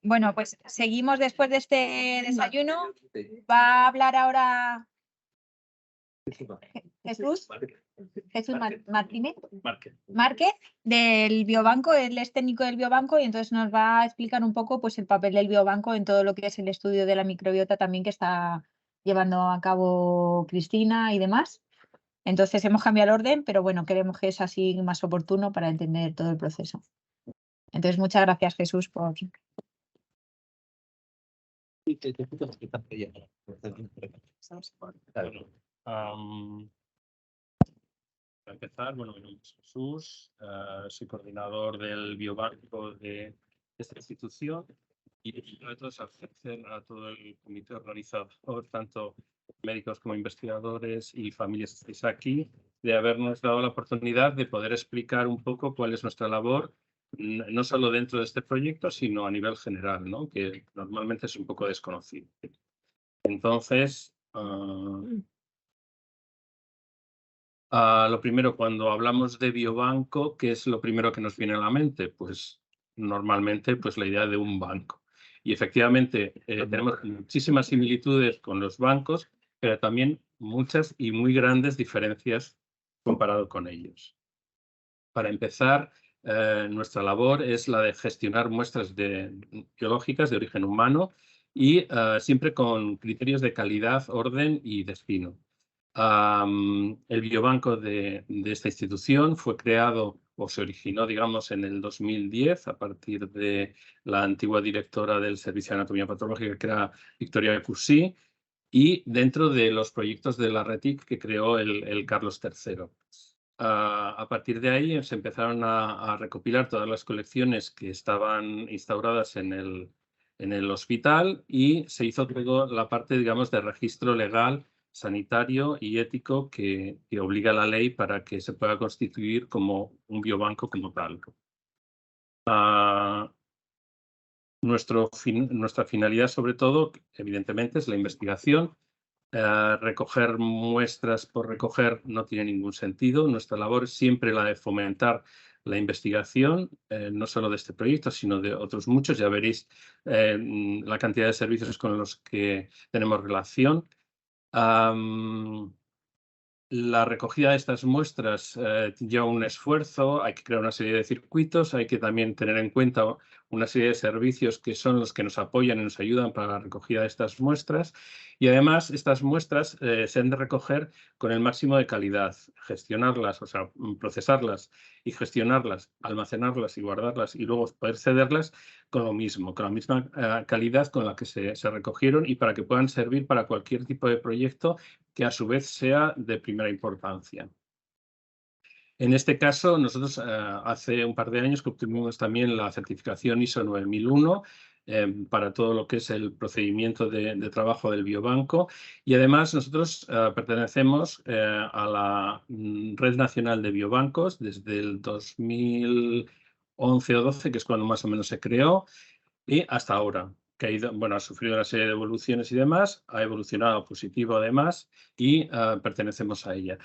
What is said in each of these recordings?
Bueno, pues seguimos después de este desayuno. Va a hablar ahora Jesús Márquez del biobanco. Él es técnico del biobanco y entonces nos va a explicar un poco pues, el papel del biobanco en todo lo que es el estudio de la microbiota también que está llevando a cabo Cristina y demás. Entonces hemos cambiado el orden, pero bueno, creemos que es así más oportuno para entender todo el proceso. Entonces, muchas gracias, Jesús, por... Para empezar, bueno, mi nombre es Jesús, soy coordinador del biobanco de esta institución y sobre todo es agradecer a todo el comité organizador, tanto médicos como investigadores y familias que estáis aquí, de habernos dado la oportunidad de poder explicar un poco cuál es nuestra labor, no solo dentro de este proyecto, sino a nivel general, ¿no? Que normalmente es un poco desconocido. Entonces, lo primero, cuando hablamos de biobanco, ¿qué es lo primero que nos viene a la mente? Pues normalmente pues, la idea de un banco. Y efectivamente tenemos muchísimas similitudes con los bancos, pero también muchas y muy grandes diferencias comparado con ellos. Para empezar, nuestra labor es la de gestionar muestras biológicas de origen humano y siempre con criterios de calidad, orden y destino. El biobanco de esta institución fue creado o se originó, digamos, en el 2010 a partir de la antigua directora del Servicio de Anatomía Patológica, que era Victoria Cusí, y dentro de los proyectos de la RETIC que creó el Carlos III. A partir de ahí se empezaron a recopilar todas las colecciones que estaban instauradas en el hospital y se hizo toda la parte, digamos, de registro legal, sanitario y ético que obliga la ley para que se pueda constituir como un biobanco como tal. Nuestra finalidad, sobre todo, evidentemente, es la investigación. Recoger muestras por recoger no tiene ningún sentido. Nuestra labor es siempre la de fomentar la investigación, no solo de este proyecto, sino de otros muchos. Ya veréis la cantidad de servicios con los que tenemos relación. La recogida de estas muestras lleva un esfuerzo, hay que crear una serie de circuitos, hay que también tener en cuenta una serie de servicios que son los que nos apoyan y nos ayudan para la recogida de estas muestras. Y además, estas muestras se han de recoger con el máximo de calidad, gestionarlas, o sea, procesarlas y gestionarlas, almacenarlas y guardarlas y luego poder cederlas con lo mismo, con la misma calidad con la que se recogieron y para que puedan servir para cualquier tipo de proyecto que a su vez sea de primera importancia. En este caso, nosotros hace un par de años que obtuvimos también la certificación ISO 9001 para todo lo que es el procedimiento de trabajo del biobanco y además nosotros pertenecemos a la Red Nacional de Biobancos desde el 2011 o 12, que es cuando más o menos se creó, y hasta ahora, que ha sufrido una serie de evoluciones y demás, ha evolucionado positivo además y pertenecemos a ella.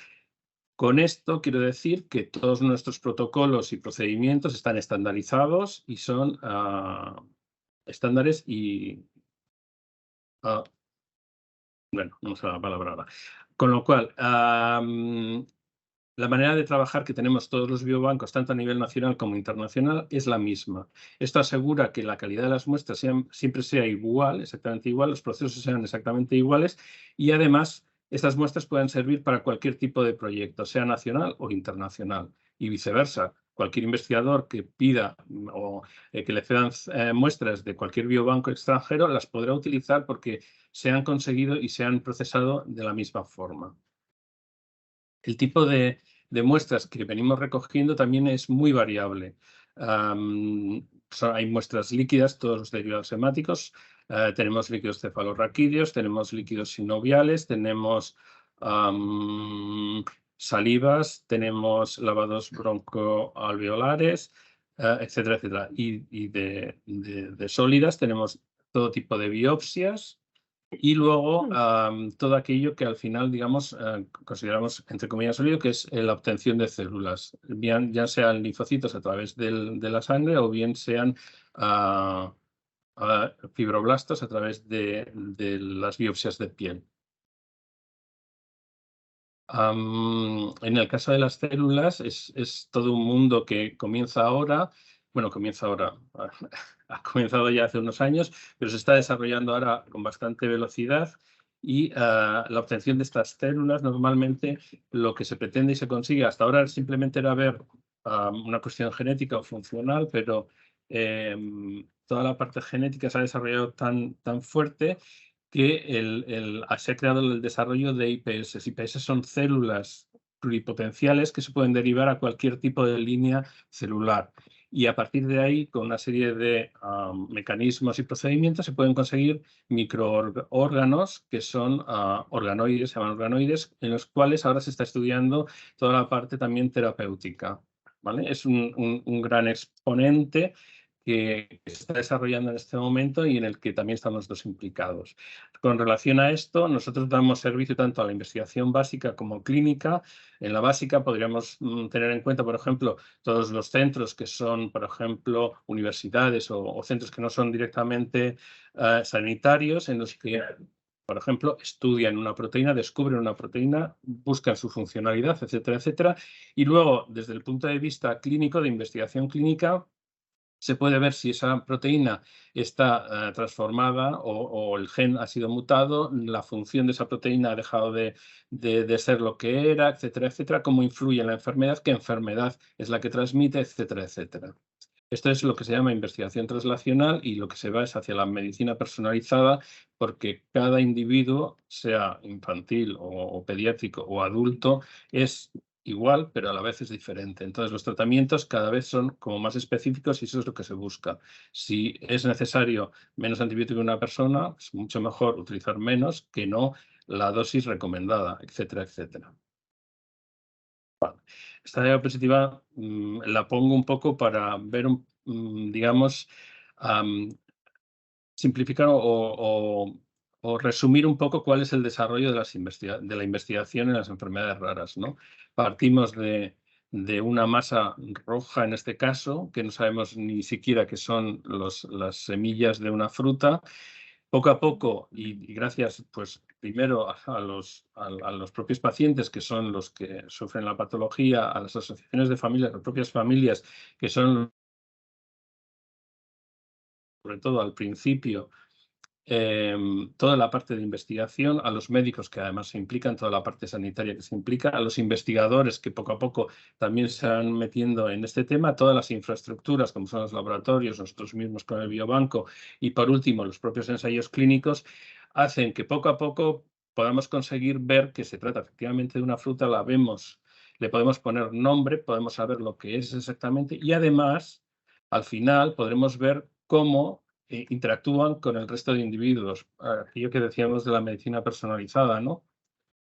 Con esto quiero decir que todos nuestros protocolos y procedimientos están estandarizados y son estándares y... bueno, no sé la palabra ahora. Con lo cual, la manera de trabajar que tenemos todos los biobancos, tanto a nivel nacional como internacional, es la misma. Esto asegura que la calidad de las muestras siempre sea igual, exactamente igual, los procesos sean exactamente iguales y además estas muestras pueden servir para cualquier tipo de proyecto, sea nacional o internacional y viceversa. Cualquier investigador que pida o que le cedan muestras de cualquier biobanco extranjero las podrá utilizar porque se han conseguido y se han procesado de la misma forma. El tipo de muestras que venimos recogiendo también es muy variable. Hay muestras líquidas, todos los derivados hemáticos, tenemos líquidos cefalorraquídeos, tenemos líquidos sinoviales, tenemos salivas, tenemos lavados broncoalveolares, etcétera, etcétera. Y de sólidas tenemos todo tipo de biopsias, y luego todo aquello que al final, digamos, consideramos, entre comillas, sólido, que es la obtención de células, bien, ya sean linfocitos a través de la sangre o bien sean fibroblastos a través de las biopsias de piel. En el caso de las células es todo un mundo que comienza ahora. Bueno, comienza ahora, ha comenzado ya hace unos años, pero se está desarrollando ahora con bastante velocidad y la obtención de estas células normalmente lo que se pretende y se consigue hasta ahora simplemente era ver una cuestión genética o funcional, pero toda la parte genética se ha desarrollado tan fuerte que se ha creado el desarrollo de IPS. IPS son células pluripotenciales que se pueden derivar a cualquier tipo de línea celular. Y a partir de ahí, con una serie de mecanismos y procedimientos, se pueden conseguir microórganos que son organoides, se llaman organoides, en los cuales ahora se está estudiando toda la parte también terapéutica, ¿vale? Es un gran exponente que se está desarrollando en este momento y en el que también estamos los implicados. Con relación a esto, nosotros damos servicio tanto a la investigación básica como clínica. En la básica podríamos tener en cuenta, por ejemplo, todos los centros que son, por ejemplo, universidades o centros que no son directamente sanitarios, en los que, por ejemplo, estudian una proteína, descubren una proteína, buscan su funcionalidad, etcétera, etcétera. Y luego, desde el punto de vista clínico, de investigación clínica, se puede ver si esa proteína está transformada o el gen ha sido mutado, la función de esa proteína ha dejado de ser lo que era, etcétera, etcétera, cómo influye en la enfermedad, qué enfermedad es la que transmite, etcétera, etcétera. Esto es lo que se llama investigación translacional y lo que se va es hacia la medicina personalizada, porque cada individuo, sea infantil o pediátrico o adulto, es igual, pero a la vez es diferente. Entonces, los tratamientos cada vez son como más específicos y eso es lo que se busca. Si es necesario menos antibiótico en una persona, es mucho mejor utilizar menos que no la dosis recomendada, etcétera, etcétera. Esta diapositiva la pongo un poco para ver, digamos, simplificar o resumir un poco cuál es el desarrollo de la investigación en las enfermedades raras, ¿no? Partimos de una masa roja, en este caso, que no sabemos ni siquiera qué son las semillas de una fruta. Poco a poco, y gracias, pues, primero a los propios pacientes, que son los que sufren la patología, a las asociaciones de familias, las propias familias, que son, sobre todo al principio, toda la parte de investigación, a los médicos que además se implican, toda la parte sanitaria que se implica, a los investigadores que poco a poco también se van metiendo en este tema, todas las infraestructuras como son los laboratorios, nosotros mismos con el biobanco y por último los propios ensayos clínicos, hacen que poco a poco podamos conseguir ver que se trata efectivamente de una fruta, la vemos, le podemos poner nombre, podemos saber lo que es exactamente y además al final podremos ver cómo interactúan con el resto de individuos. Aquello que decíamos de la medicina personalizada, ¿no?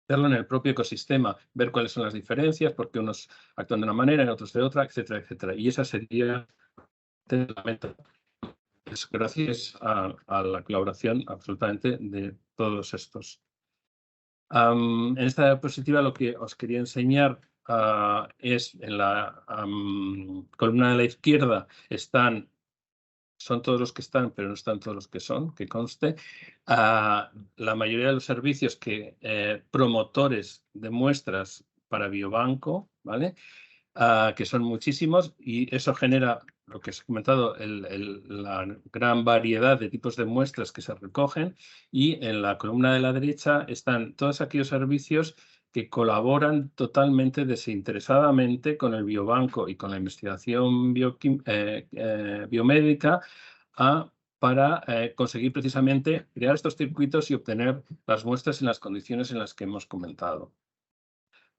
Verlo en el propio ecosistema, ver cuáles son las diferencias, por qué unos actúan de una manera y otros de otra, etcétera, etcétera. Y esa sería la meta. Es gracias a la colaboración absolutamente de todos estos. En esta diapositiva lo que os quería enseñar es en la columna de la izquierda son todos los que están, pero no están todos los que son, que conste. La mayoría de los servicios promotores de muestras para biobanco, ¿vale? Que son muchísimos y eso genera, lo que os he comentado, la gran variedad de tipos de muestras que se recogen y en la columna de la derecha están todos aquellos servicios que colaboran totalmente desinteresadamente con el biobanco y con la investigación biomédica para conseguir precisamente crear estos circuitos y obtener las muestras en las condiciones en las que hemos comentado.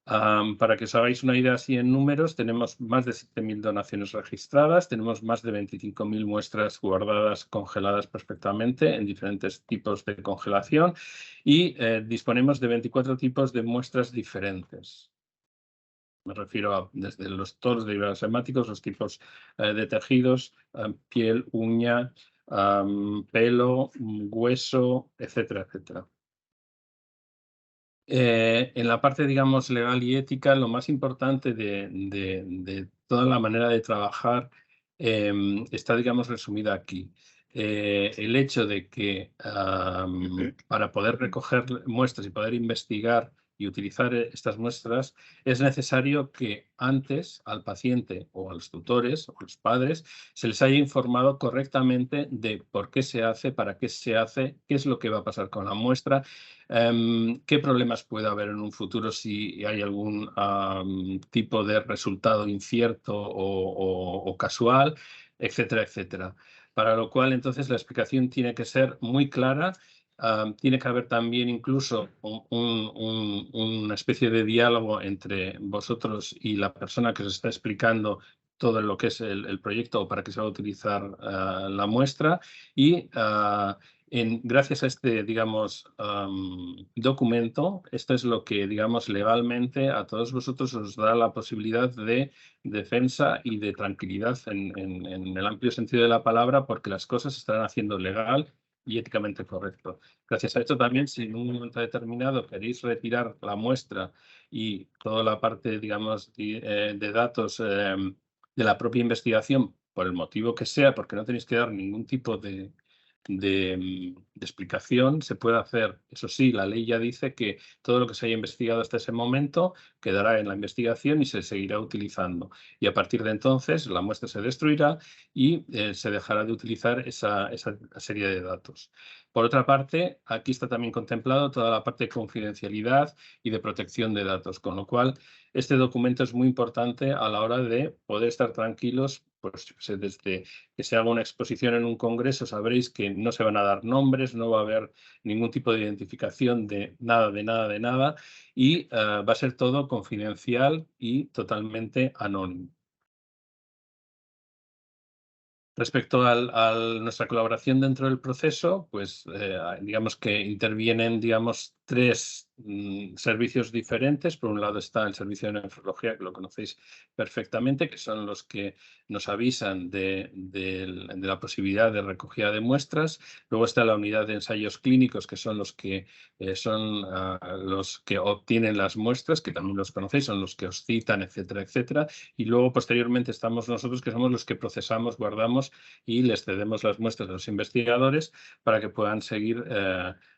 Para que os hagáis una idea así en números, tenemos más de 7.000 donaciones registradas, tenemos más de 25.000 muestras guardadas, congeladas perfectamente en diferentes tipos de congelación y disponemos de 24 tipos de muestras diferentes. Me refiero desde los todos derivados hemáticos, los tipos de tejidos, piel, uña, pelo, hueso, etcétera, etcétera. En la parte, digamos, legal y ética, lo más importante de toda la manera de trabajar está, digamos, resumida aquí. el hecho de que para poder recoger muestras y poder investigar y utilizar estas muestras, es necesario que antes al paciente o a los tutores o a los padres se les haya informado correctamente de por qué se hace, para qué se hace, qué es lo que va a pasar con la muestra, qué problemas puede haber en un futuro si hay algún tipo de resultado incierto o casual, etcétera, etcétera. Para lo cual, entonces, la explicación tiene que ser muy clara. Tiene que haber también incluso una especie de diálogo entre vosotros y la persona que os está explicando todo lo que es el proyecto o para qué se va a utilizar la muestra. Y gracias a este, digamos, documento, esto es lo que, digamos, legalmente a todos vosotros os da la posibilidad de defensa y de tranquilidad en el amplio sentido de la palabra, porque las cosas se están haciendo legal y éticamente correcto. Gracias a esto también, si en un momento determinado queréis retirar la muestra y toda la parte, digamos, de datos de la propia investigación, por el motivo que sea, porque no tenéis que dar ningún tipo de explicación, se puede hacer. Eso sí, la ley ya dice que todo lo que se haya investigado hasta ese momento quedará en la investigación y se seguirá utilizando. Y a partir de entonces la muestra se destruirá y se dejará de utilizar esa serie de datos. Por otra parte, aquí está también contemplado toda la parte de confidencialidad y de protección de datos, con lo cual este documento es muy importante a la hora de poder estar tranquilos, pues desde que se haga una exposición en un congreso, sabréis que no se van a dar nombres, no va a haber ningún tipo de identificación de nada, de nada, de nada, y va a ser todo confidencial y totalmente anónimo. Respecto a nuestra colaboración dentro del proceso, pues digamos que intervienen, digamos, tres servicios diferentes. Por un lado está el servicio de nefrología, que lo conocéis perfectamente, que son los que nos avisan de la posibilidad de recogida de muestras. Luego está la unidad de ensayos clínicos, que son los que obtienen las muestras, que también los conocéis, son los que os citan, etcétera, etcétera. Y luego, posteriormente, estamos nosotros, que somos los que procesamos, guardamos y les cedemos las muestras a los investigadores para que puedan seguir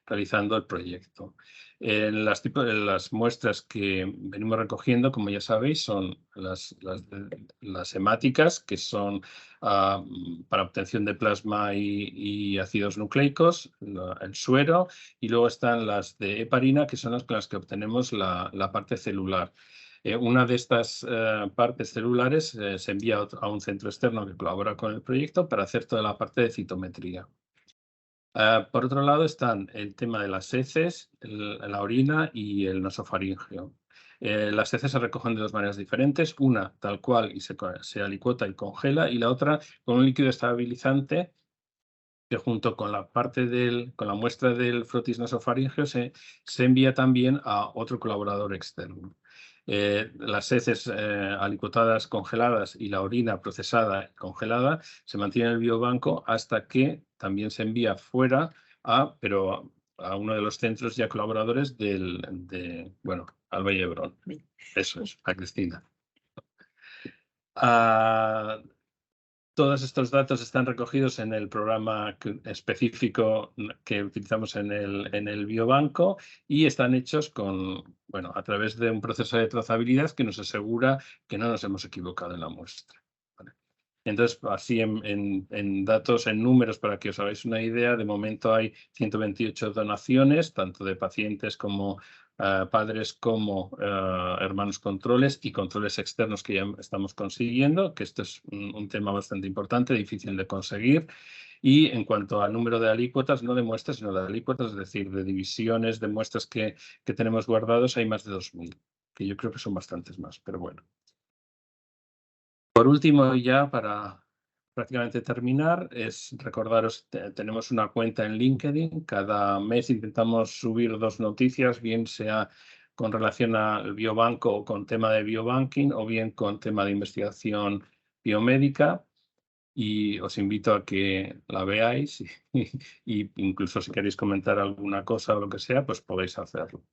realizando el proyecto. Las muestras que venimos recogiendo, como ya sabéis, son las hemáticas, que son para obtención de plasma y ácidos nucleicos, el suero, y luego están las de heparina, que son las con las que obtenemos la parte celular. Una de estas partes celulares se envía a un centro externo que colabora con el proyecto para hacer toda la parte de citometría. Por otro lado están el tema de las heces, la orina y el nasofaringeo. Las heces se recogen de dos maneras diferentes, una tal cual y se alicuota y congela, y la otra con un líquido estabilizante que junto con con la muestra del frotis nasofaringeo se envía también a otro colaborador externo. Las heces alicuotadas congeladas y la orina procesada congelada se mantienen en el biobanco hasta que también se envía fuera pero a uno de los centros ya colaboradores al Valle de Hebrón. Eso es, a Cristina. Todos estos datos están recogidos en el programa específico que utilizamos en el biobanco y están hechos a través de un proceso de trazabilidad que nos asegura que no nos hemos equivocado en la muestra. ¿Vale? Entonces, así en datos, en números, para que os hagáis una idea, de momento hay 128 donaciones, tanto de pacientes como padres como hermanos controles y controles externos que ya estamos consiguiendo, que esto es un tema bastante importante, difícil de conseguir. Y en cuanto al número de alícuotas, no de muestras, sino de alícuotas, es decir, de divisiones de muestras que tenemos guardados, hay más de 2.000, que yo creo que son bastantes más, pero bueno. Por último, ya para prácticamente terminar, es recordaros, tenemos una cuenta en LinkedIn. Cada mes intentamos subir 2 noticias, bien sea con relación al biobanco o con tema de biobanking, o bien con tema de investigación biomédica. Y os invito a que la veáis y incluso si queréis comentar alguna cosa o lo que sea, pues podéis hacerlo.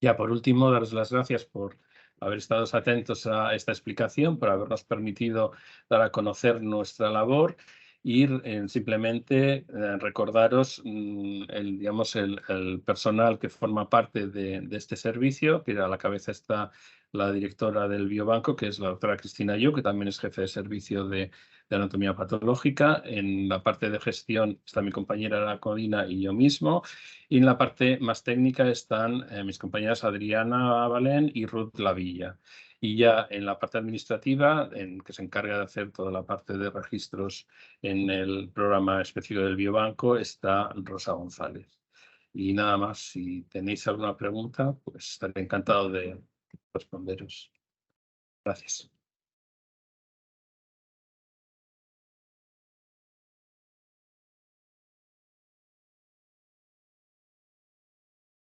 Ya por último, daros las gracias por haber estado atentos a esta explicación, por habernos permitido dar a conocer nuestra labor Y simplemente recordaros digamos, el personal que forma parte de este servicio, que a la cabeza está la directora del biobanco, que es la doctora Cristina Yu, que también es jefe de servicio de anatomía patológica. En la parte de gestión está mi compañera Ana Codina y yo mismo. Y en la parte más técnica están mis compañeras Adriana Valén y Ruth Lavilla. Y ya en la parte administrativa, que se encarga de hacer toda la parte de registros en el programa específico del biobanco, está Rosa González. Y nada más, si tenéis alguna pregunta, pues estaré encantado de responderos. Gracias.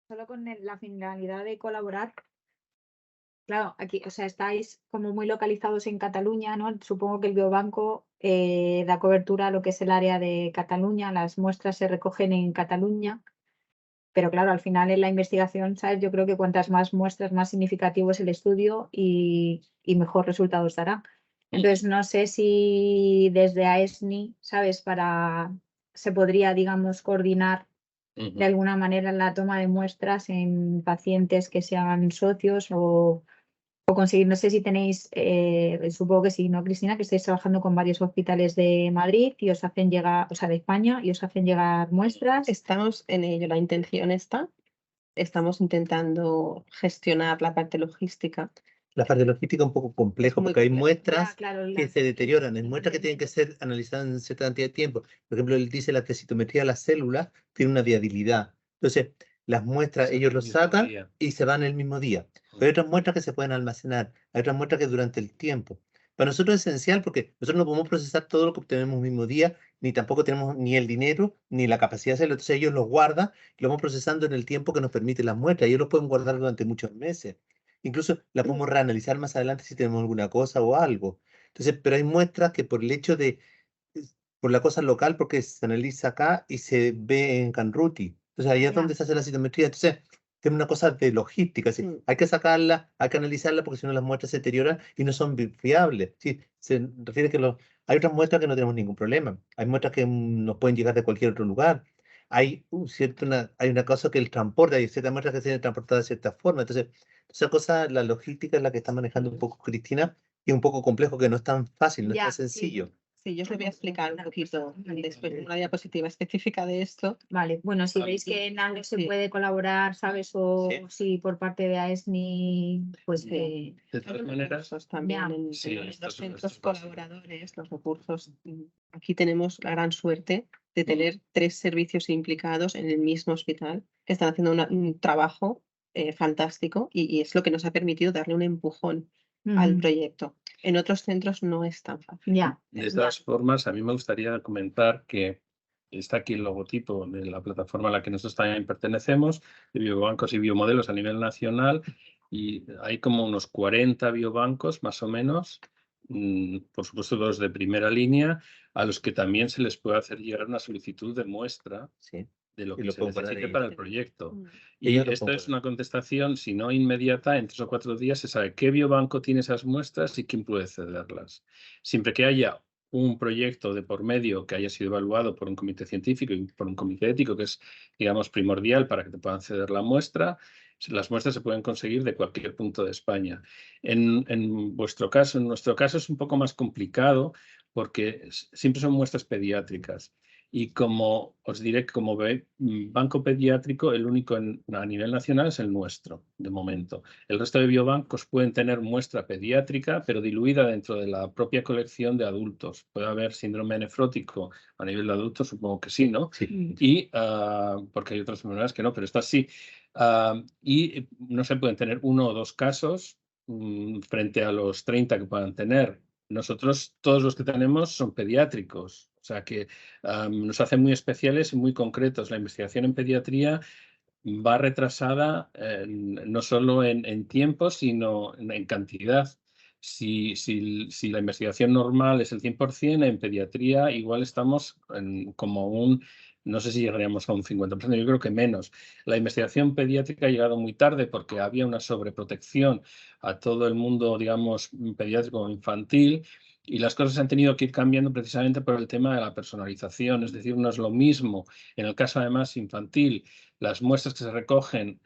Solo con la finalidad de colaborar. Claro, aquí, o sea, estáis como muy localizados en Cataluña, ¿no? Supongo que el biobanco da cobertura a lo que es el área de Cataluña, las muestras se recogen en Cataluña, pero claro, al final en la investigación, ¿sabes? Yo creo que cuantas más muestras, más significativo es el estudio y mejor resultados dará. Entonces, no sé si desde AESNI, ¿sabes? Se podría, digamos, coordinar de alguna manera la toma de muestras en pacientes que sean socios o conseguir, no sé si tenéis, supongo que sí, ¿no, Cristina? Que estáis trabajando con varios hospitales de Madrid y os hacen llegar, o sea, de España, y os hacen llegar muestras. Estamos en ello, la intención está. Estamos intentando gestionar la parte logística. La parte logística es un poco complejo Muy porque hay complejo. muestras Ya, claro, que se deterioran, hay muestras que tienen que ser analizadas en cierta cantidad de tiempo. Por ejemplo, él dice la tecitometría de las células tiene una viabilidad. Entonces, las muestras ellos los sacan y se van el mismo día. Pero hay otras muestras que se pueden almacenar, hay otras muestras que durante el tiempo. Para nosotros es esencial porque nosotros no podemos procesar todo lo que obtenemos el mismo día, ni tampoco tenemos ni el dinero ni la capacidad de hacerlo. Entonces ellos los guardan y lo vamos procesando en el tiempo que nos permite las muestras. Ellos los pueden guardar durante muchos meses. Incluso la podemos reanalizar más adelante si tenemos alguna cosa o algo. Entonces, pero hay muestras que por el hecho de, por la cosa local, porque se analiza acá y se ve en Canruti. Entonces, ahí es donde se hace la citometría. Entonces, es una cosa de logística. ¿Sí? Hay que sacarla, hay que analizarla porque si no las muestras se deterioran y no son fiables. ¿Sí? Se refiere que hay otras muestras que no tenemos ningún problema. Hay muestras que nos pueden llegar de cualquier otro lugar. Hay, hay una cosa que el transporte, hay ciertas muestras que se tienen transportadas de cierta forma. Entonces, esa cosa, la logística es la que está manejando un poco Cristina y es un poco complejo, que no es tan fácil, no es tan sencillo. Sí, yo os lo voy a explicar un poquito después de una diapositiva específica de esto. Vale, bueno, si veis que en algo se puede colaborar, ¿sabes? O si por parte de AESNI, pues de todas maneras, también en los centros colaboradores, los recursos. Aquí tenemos la gran suerte de tener 3 servicios implicados en el mismo hospital que están haciendo un trabajo fantástico y es lo que nos ha permitido darle un empujón al proyecto. En otros centros no es tan fácil. De todas formas, a mí me gustaría comentar que está aquí el logotipo de la plataforma a la que nosotros también pertenecemos, de biobancos y biomodelos a nivel nacional, y hay como unos 40 biobancos, más o menos, por supuesto todos de primera línea, a los que también se les puede hacer llegar una solicitud de muestra de lo que se necesite para el proyecto. Y esto es una contestación, si no inmediata, en 3 o 4 días se sabe qué biobanco tiene esas muestras y quién puede cederlas. Siempre que haya un proyecto de por medio que haya sido evaluado por un comité científico y por un comité ético, que es, digamos, primordial para que te puedan ceder la muestra, las muestras se pueden conseguir de cualquier punto de España. En vuestro caso, en nuestro caso es un poco más complicado porque siempre son muestras pediátricas. Y como os diré, como banco pediátrico, el único a nivel nacional es el nuestro, de momento. El resto de biobancos pueden tener muestra pediátrica, pero diluida dentro de la propia colección de adultos. Puede haber síndrome nefrótico a nivel de adultos, supongo que sí, ¿no? Sí. Y, porque hay otras enfermedades que no, pero esta sí. Y no se pueden tener 1 o 2 casos frente a los 30 que puedan tener. Nosotros, todos los que tenemos son pediátricos, o sea que nos hacen muy especiales y muy concretos. La investigación en pediatría va retrasada no solo en tiempo, sino en cantidad. Si la investigación normal es el 100%, en pediatría igual estamos como no sé si llegaríamos a un 50%, yo creo que menos. La investigación pediátrica ha llegado muy tarde porque había una sobreprotección a todo el mundo, digamos, pediátrico o infantil, Y las cosas han tenido que ir cambiando precisamente por el tema de la personalización, es decir, no es lo mismo, en el caso además infantil, las muestras que se recogen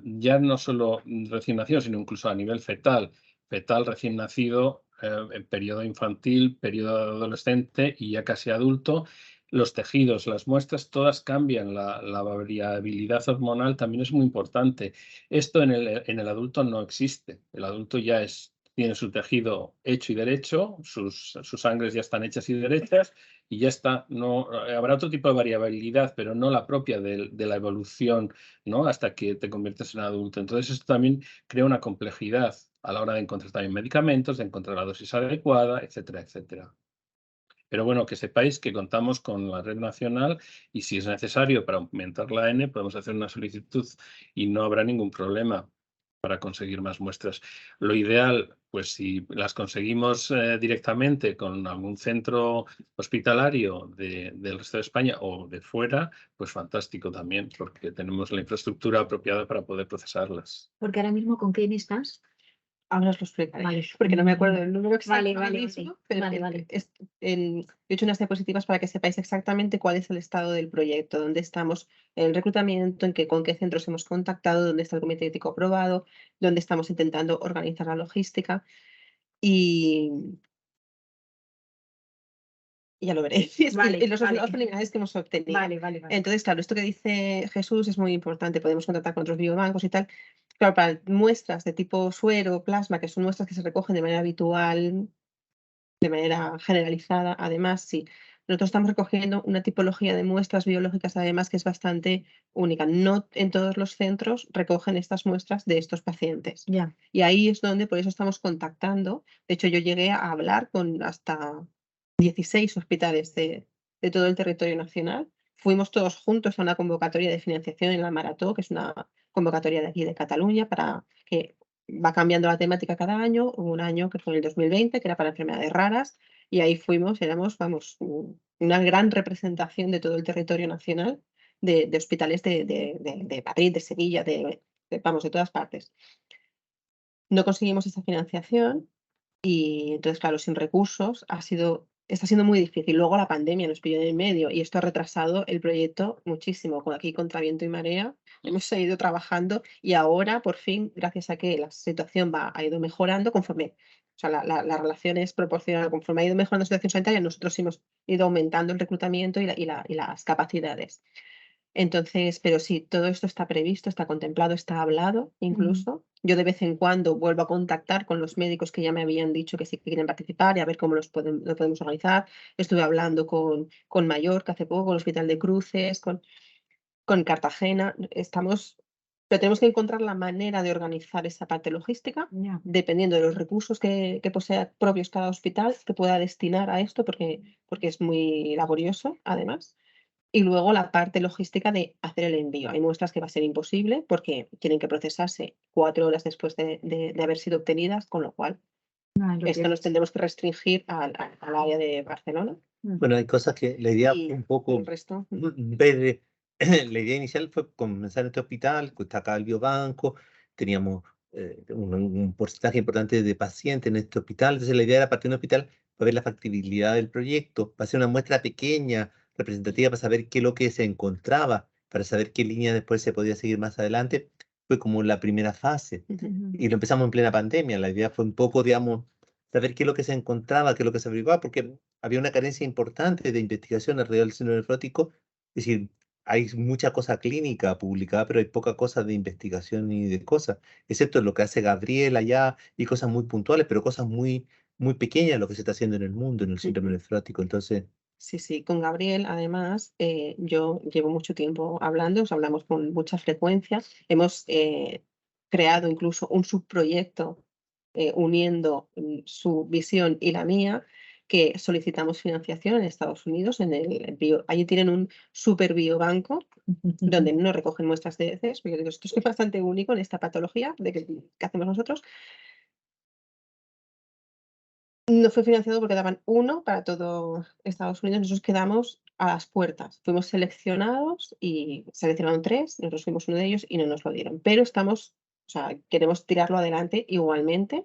ya no solo recién nacido, sino incluso a nivel fetal, recién nacido, en periodo infantil, periodo adolescente y ya casi adulto, los tejidos, las muestras, todas cambian, la variabilidad hormonal también es muy importante. Esto en el adulto no existe, el adulto ya tiene su tejido hecho y derecho, sus sangres ya están hechas y derechas y ya está. No, habrá otro tipo de variabilidad, pero no la propia de la evolución, ¿no? Hasta que te conviertes en adulto. Entonces, esto también crea una complejidad a la hora de encontrar también medicamentos, de encontrar la dosis adecuada, etcétera, etcétera. Pero bueno, que sepáis que contamos con la red nacional y si es necesario para aumentar la N, podemos hacer una solicitud y no habrá ningún problema para conseguir más muestras. Lo ideal, pues si las conseguimos directamente con algún centro hospitalario del resto de España o de fuera, pues fantástico también, porque tenemos la infraestructura apropiada para poder procesarlas. Porque ahora mismo, ¿con quién estás? Ahora os lo explicaré, Vale. porque no me acuerdo del número exacto Vale, ahora vale, mismo, vale. pero Vale, vale. he hecho unas diapositivas para que sepáis exactamente cuál es el estado del proyecto, dónde estamos en el reclutamiento, con qué centros hemos contactado, dónde está el comité ético aprobado, dónde estamos intentando organizar la logística y ya lo veréis. Vale, Y los vale. resultados preliminares que hemos obtenido. Vale, vale, vale. Entonces, claro, esto que dice Jesús es muy importante. Podemos contactar con otros biobancos y tal. Claro, para muestras de tipo suero, plasma, que son muestras que se recogen de manera habitual, de manera generalizada, además, sí. Nosotros estamos recogiendo una tipología de muestras biológicas, además, que es bastante única. No en todos los centros recogen estas muestras de estos pacientes. Ya. Y ahí es donde, por eso estamos contactando. De hecho, yo llegué a hablar con hasta 16 hospitales de todo el territorio nacional. Fuimos todos juntos a una convocatoria de financiación en la Marató, que es una convocatoria de aquí de Cataluña, para que va cambiando la temática cada año. Hubo un año que fue el 2020, que era para enfermedades raras, y ahí fuimos, éramos, vamos, una gran representación de todo el territorio nacional, de hospitales de Madrid, de Sevilla, vamos, de todas partes. No conseguimos esa financiación y entonces, claro, sin recursos está siendo muy difícil. Luego la pandemia nos pilló en el medio y esto ha retrasado el proyecto muchísimo. Aquí contra viento y marea hemos seguido trabajando y ahora, por fin, gracias a que la situación ha ido mejorando conforme, o sea, la relación es proporcional. Conforme ha ido mejorando la situación sanitaria, nosotros hemos ido aumentando el reclutamiento y las capacidades. Entonces, pero sí, todo esto está previsto, está contemplado, está hablado incluso. Yo de vez en cuando vuelvo a contactar con los médicos que ya me habían dicho que sí que quieren participar y a ver cómo lo podemos organizar. Estuve hablando con Mallorca hace poco, con el Hospital de Cruces, con Cartagena. Pero tenemos que encontrar la manera de organizar esa parte logística, Ya. dependiendo de los recursos que posea propios cada hospital, que pueda destinar a esto, porque es muy laborioso, además. Y luego la parte logística de hacer el envío. Hay muestras que va a ser imposible porque tienen que procesarse 4 horas después de haber sido obtenidas, con lo cual esto nos tendremos que restringir al área de Barcelona. Bueno, hay cosas que la idea Y un poco, el resto. ver, la idea inicial fue comenzar en este hospital, que está acá el biobanco, teníamos un porcentaje importante de pacientes en este hospital, entonces la idea era partir de un hospital para ver la factibilidad del proyecto, para hacer una muestra pequeña, representativa, para saber qué es lo que se encontraba, para saber qué línea después se podía seguir más adelante. Fue como la primera fase. Y lo empezamos en plena pandemia. La idea fue un poco, digamos, saber qué es lo que se encontraba, qué es lo que se averiguaba, porque había una carencia importante de investigación alrededor del síndrome nefrótico. Es decir, hay mucha cosa clínica publicada, pero hay poca cosa de investigación y de cosas, excepto lo que hace Gabriel allá y cosas muy puntuales, pero cosas muy, muy pequeñas lo que se está haciendo en el mundo, en el síndrome nefrótico. Entonces, Sí, sí, con Gabriel, además, yo llevo mucho tiempo hablando, hablamos con mucha frecuencia. Hemos creado incluso un subproyecto uniendo su visión y la mía, que solicitamos financiación en Estados Unidos. Allí tienen un super biobanco donde no recogen muestras de heces, porque digo, esto es bastante único en esta patología que hacemos nosotros. No fue financiado porque daban uno para todo Estados Unidos. Nosotros quedamos a las puertas. Fuimos seleccionados y seleccionaron 3. Nosotros fuimos uno de ellos y no nos lo dieron. Pero queremos tirarlo adelante igualmente.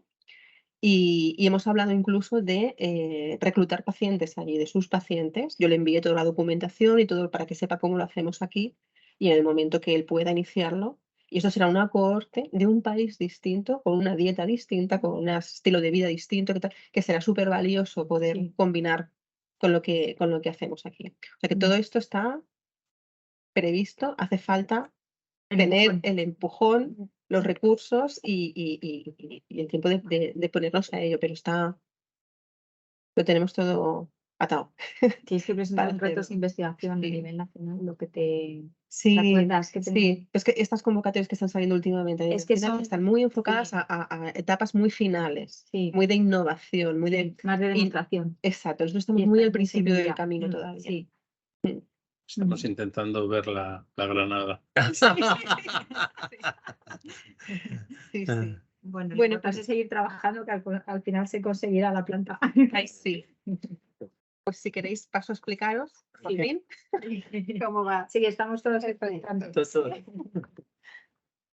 Y hemos hablado incluso de reclutar pacientes allí, de sus pacientes. Yo le envié toda la documentación y todo para que sepa cómo lo hacemos aquí y en el momento que él pueda iniciarlo. Y eso será una cohorte de un país distinto, con una dieta distinta, con un estilo de vida distinto, que será súper valioso poder combinar con lo que hacemos aquí. O sea que todo esto está previsto, hace falta tener el empujón, los recursos y el tiempo de ponernos a ello, pero lo tenemos todo atado. Tienes que presentar Para retos de hacerlo. investigación a Sí. nivel nacional, lo que te... Sí, acuerdas que sí. Es que estas convocatorias que están saliendo últimamente a Es que nivel nacional son- están muy enfocadas sí. a etapas muy finales, Sí. muy de innovación, muy de... Más de demostración. Exacto, nosotros estamos Y muy está al principio del semilla. camino todavía. Sí. Estamos intentando ver la granada. Sí, sí. Ah. Bueno, Bueno, lo importante pues- es seguir trabajando, que al final se conseguirá la planta. Ay, sí. Pues si queréis paso a explicaros, Sí. Joaquín, cómo va. Sí, estamos todos expectantes. Todo.